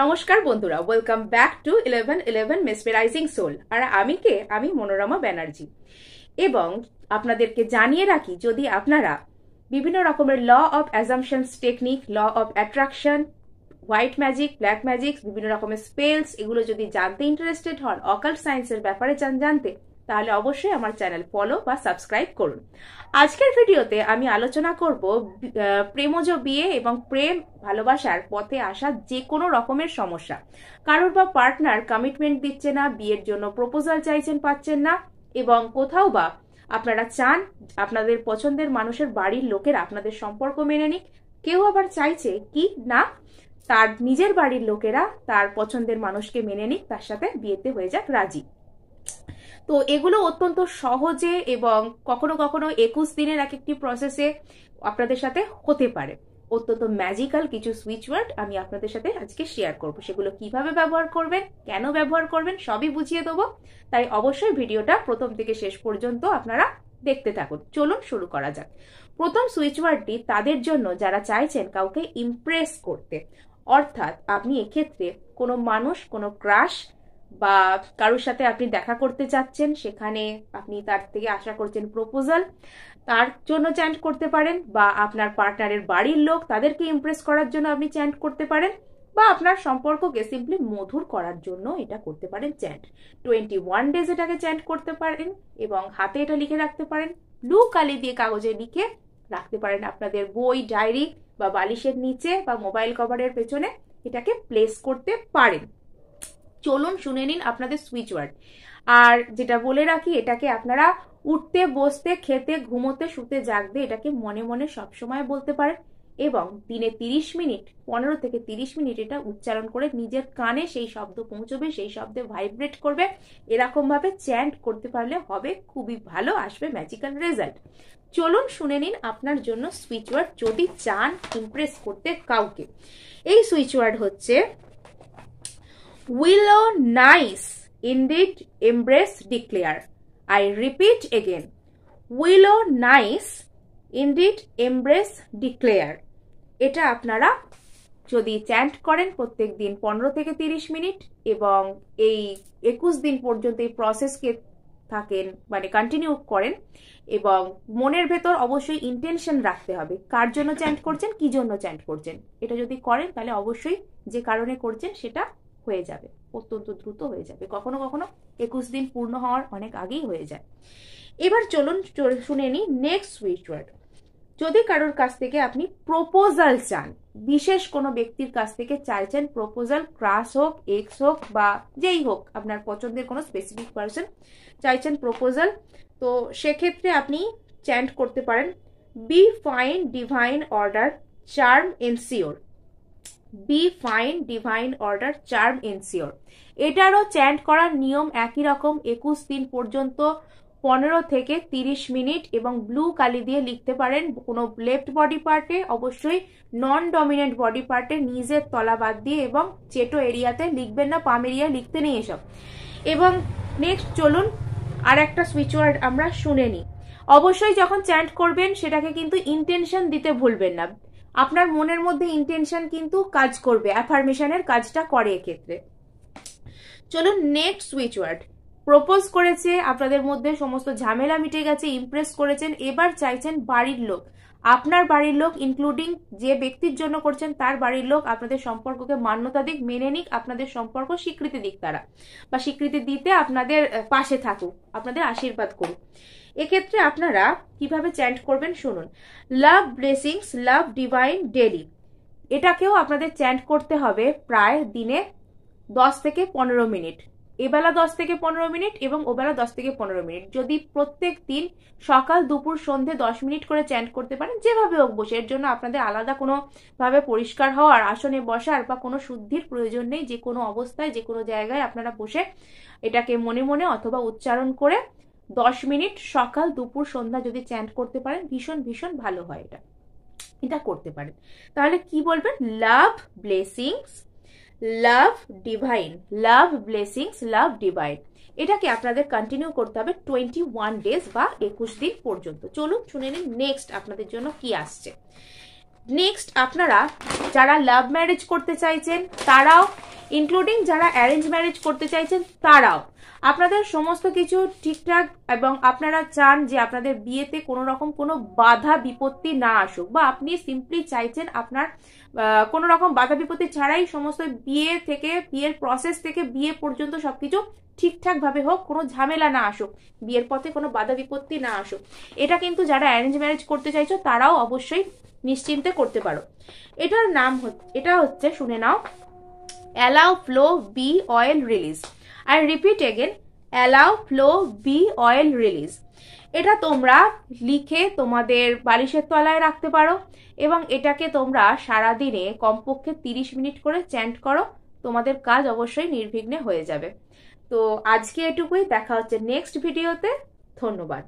নমস্কার বন্ধুরা, welcome back to 1111 mesmerizing soul. আর আমি মনোরমা ব্যানার্জি। এবং আপনাদেরকে জানিয়ে রাখি, যদি আপনারা বিভিন্ন রকমের law of assumptions technique, law of attraction, white magic, black magic, বিভিন্ন রকমের স্পেলস, এগুলো যদি জানতে ইন্টারেস্টেড হন, অকাল্ট সায়েন্সের ব্যাপারে জানতে, তাহলে অবশ্যই আমার চ্যানেল ফলো বা সাবস্ক্রাইব করুন। আজকের ভিডিওতে আমি আলোচনা করব প্রেমজ বিয়ে এবং প্রেম ভালোবাসার পথে আসা যে কোনো রকমের সমস্যা। কারোর বা পার্টনার কমিটমেন্ট দিচ্ছে না, বিয়ের জন্য প্রপোজাল চাইছেন, পাচ্ছেন না, এবং কোথাও বা আপনারা চান আপনাদের পছন্দের মানুষের বাড়ির লোকেরা আপনাদের সম্পর্ক মেনে নিক, কেউ আবার চাইছে কি না তার নিজের বাড়ির লোকেরা তার পছন্দের মানুষকে মেনে নিক, তার সাথে বিয়েতে হয়ে যাক রাজি। তো এগুলো অত্যন্ত সহজে এবং কখনো কখনো 21 দিনের এক একটি প্রসেসে আপনাদের সাথে হতে পারে। অত্যন্ত ম্যাজিক্যাল কিছু সুইচ ওয়ার্ড আমি আপনাদের সাথে আজকে শেয়ার করব। সেগুলো কিভাবে ব্যবহার করবেন, কেন ব্যবহার করবেন, সবই বুঝিয়ে দেবো। তাই অবশ্যই ভিডিওটা প্রথম থেকে শেষ পর্যন্ত আপনারা দেখতে থাকুন। চলুন শুরু করা যাক। প্রথম সুইচ ওয়ার্ডটি তাদের জন্য যারা চাইছেন কাউকে ইমপ্রেস করতে। অর্থাৎ আপনি এক্ষেত্রে কোনো মানুষ, কোনো ক্রাশ বা কারোর সাথে আপনি দেখা করতে চাচ্ছেন, সেখানে আপনি তার থেকে আশা করছেন প্রপোজাল, তার জন্য চ্যান্ট করতে পারেন, বা আপনার পার্টনারের বাড়ির লোক তাদেরকে ইমপ্রেস করার জন্য আপনি চ্যান্ট করতে পারেন, বা আপনার সম্পর্ককে সিম্পলি মধুর করার জন্য এটা করতে পারেন চ্যান্ট। 21 ডেজ এটাকে চ্যান্ট করতে পারেন এবং হাতে এটা লিখে রাখতে পারেন, ব্লু কালি দিয়ে কাগজে লিখে রাখতে পারেন আপনাদের বই, ডায়েরি বা বালিশের নিচে বা মোবাইল কভারের পেছনে এটাকে প্লেস করতে পারেন। চলুন শুনে নিন আপনাদের সুইচ ওয়ার্ড। আর যেটা বলে রাখি, এটাকে আপনারা উঠতে, বসতে, খেতে, ঘুমোতে, শুতে, জাগতে এটাকে মনে মনে সবসময় বলতে পারেন, এবং দিনে 30 মিনিট, 15 থেকে 30 মিনিট এটা উচ্চারণ করে নিজের কানে সেই শব্দ পৌঁছবে, সেই শব্দে ভাইব্রেট করবে। এরকম ভাবে চ্যান্ট করতে পারলে হবে খুবই ভালো, আসবে ম্যাজিক্যাল রেজাল্ট। চলুন শুনে নিন আপনার জন্য সুইচ ওয়ার্ড, যদি চান ইমপ্রেস করতে কাউকে। এই সুইচ ওয়ার্ড হচ্ছে Willow nice indeed embrace declare. I repeat again. Willow nice indeed embrace declare. এটা আপনারা যদি চ্যান্ট করেন প্রত্যেক দিন 15 থেকে 30 মিনিট এবং এই 21 দিন পর্যন্ত এই প্রসেসকে থাকেন, মানে কন্টিনিউ করেন, এবং মনের ভেতর অবশ্যই ইন্টেনশন রাখতে হবে কার জন্য চ্যান্ট করছেন, কি জন্য চ্যান্ট করছেন। এটা যদি করেন তাহলে অবশ্যই যে কারণে করছেন সেটা হয়ে যাবে, অত্যন্ত দ্রুত হয়ে যাবে। কখনো কখনো 21 দিন পূর্ণ হওয়ার অনেক আগেই হয়ে যায়। এবার চলুন শুনে নিই নেক্সট সুইচ ওয়ার্ড। যদি কারোর কাছ থেকে আপনি প্রপোজাল চান, বিশেষ কোনো ব্যক্তির কাছ থেকে চাইছেন প্রপোজাল, ক্রাশ হোক, এক্স হোক, বা যেই হোক, আপনার পছন্দের কোনো স্পেসিফিক পার্সন চাইছেন প্রপোজাল, তো সেক্ষেত্রে আপনি চ্যান্ট করতে পারেন, be fine divine order charm ensure. Be fine divine order charm ensure. এটারও চ্যান্ট করার নিয়ম একই রকম, 21 দিন পর্যন্ত 15 থেকে 30 মিনিট, এবং ব্লু কালি দিয়ে লিখতে পারেন কোনো লেফট বডি পার্টে, অবশ্যই নন ডমিনেন্ট বডি পার্টে, নিজের তলা বাদ দিয়ে, এবং চেটো এরিয়াতে লিখবেন না, পাম এরিয়া লিখতে নেই এসব। এবং নেক্সট চলুন আর একটা সুইচ ওয়ার্ড আমরা শুনে নিই। অবশ্যই যখন চ্যান্ট করবেন সেটাকে কিন্তু ইন্টেনশন দিতে ভুলবেন না। আপনার মনের মধ্যে ইন্টেনশন কিন্তু কাজ করবে, অ্যাফার্মেশনের কাজটা করে এক্ষেত্রে। চলুন নেক্সট সুইচ ওয়ার্ড। প্রপোজ করেছে, আপনাদের মধ্যে সমস্ত ঝামেলা মিটে গেছে, ইমপ্রেস করেছেন, এবার চাইছেন বাড়ির লোক, আপনার বাড়ির লোক ইনক্লুডিং যে ব্যক্তির জন্য করছেন তার বাড়ির লোক আপনাদের সম্পর্ককে মান্যতা দিক, মেনে নিক, আপনাদের সম্পর্ক স্বীকৃতি দিক তারা, বা স্বীকৃতি দিতে আপনাদের পাশে থাকুক, আপনাদের আশীর্বাদ করুক। এক্ষেত্রে আপনারা কিভাবে চ্যান্ট করবেন শুনুন। লাভ ব্লেসিংস, লাভ ডিভাইন ডেলি। এটাকেও আপনাদের চ্যান্ট করতে হবে প্রায় দিনে 10 থেকে 15 মিনিট। এবেলা 10 থেকে 15 মিনিট এবং ওবেলা 10 থেকে 15 মিনিট। যদি প্রত্যেক দিন সকাল, দুপুর, সন্ধে 10 মিনিট করে চ্যান্ট করতে পারেন, যেভাবে হোক বসে, এর জন্য আপনাদের আলাদা কোনো ভাবে পরিষ্কার হওয়ার, আসনে বসার বা কোনো শুদ্ধির প্রয়োজন নেই। যে কোনো অবস্থায়, যে কোনো জায়গায় আপনারা বসে এটাকে মনে মনে অথবা উচ্চারণ করে 10 মিনিট সকাল, দুপুর, সন্ধ্যা যদি চ্যান্ট করতে পারেন, ভীষণ ভীষণ ভালো হয়। এটা করতে পারেন। তাহলে কি বলবেন? লাভ ব্লেসিংস, লাভ ডিভাইন, লাভ ব্লেসিংস, লাভ ডিভাইন। এটাকে আপনাদের কন্টিনিউ করতে হবে 21 ডেজ বা 21 দিন পর্যন্ত। চলুন শুনে নিন নেক্সট আপনাদের জন্য কি আসছে। নেক্সট আপনারা যারা লাভ ম্যারেজ করতে চাইছেন তারাও, ইনক্লুডিং যারা অ্যারেঞ্জ ম্যারেজ করতে চাইছেন তারাও, আপনাদের সমস্ত কিছু ঠিকঠাক এবং আপনারা চান যে আপনাদের বিয়েতে কোনো রকম কোনো বাধা বিপত্তি না আসুক, বা আপনি সিম্পলি চাইছেন আপনার কোনো রকম বাধা বিপত্তি ছাড়াই সমস্ত বিয়ে থেকে, বিয়ের প্রসেস থেকে বিয়ে পর্যন্ত সবকিছু ঠিকঠাক ভাবে হোক, কোনো ঝামেলা না আসুক, বিয়ের পথে কোনো বাধা বিপত্তি না আসুক। এটা কিন্তু যারা অ্যারেঞ্জ ম্যারেজ করতে চাইছো তারাও অবশ্যই নিশ্চিন্তে করতে পারো। এটার নাম এটা হচ্ছে, শুনে নাও, allow flow be oil release. I repeat again, allow flow be oil release. এটা তোমরা লিখে তোমাদের বালিশের তলায় রাখতে পারো এবং এটাকে তোমরা সারাদিনে কমপক্ষে 30 মিনিট করে চ্যান্ট করো, তোমাদের কাজ অবশ্যই নির্বিঘ্নে হয়ে যাবে। তো আজকে এটুকুই, দেখা হচ্ছে নেক্সট ভিডিওতে। ধন্যবাদ।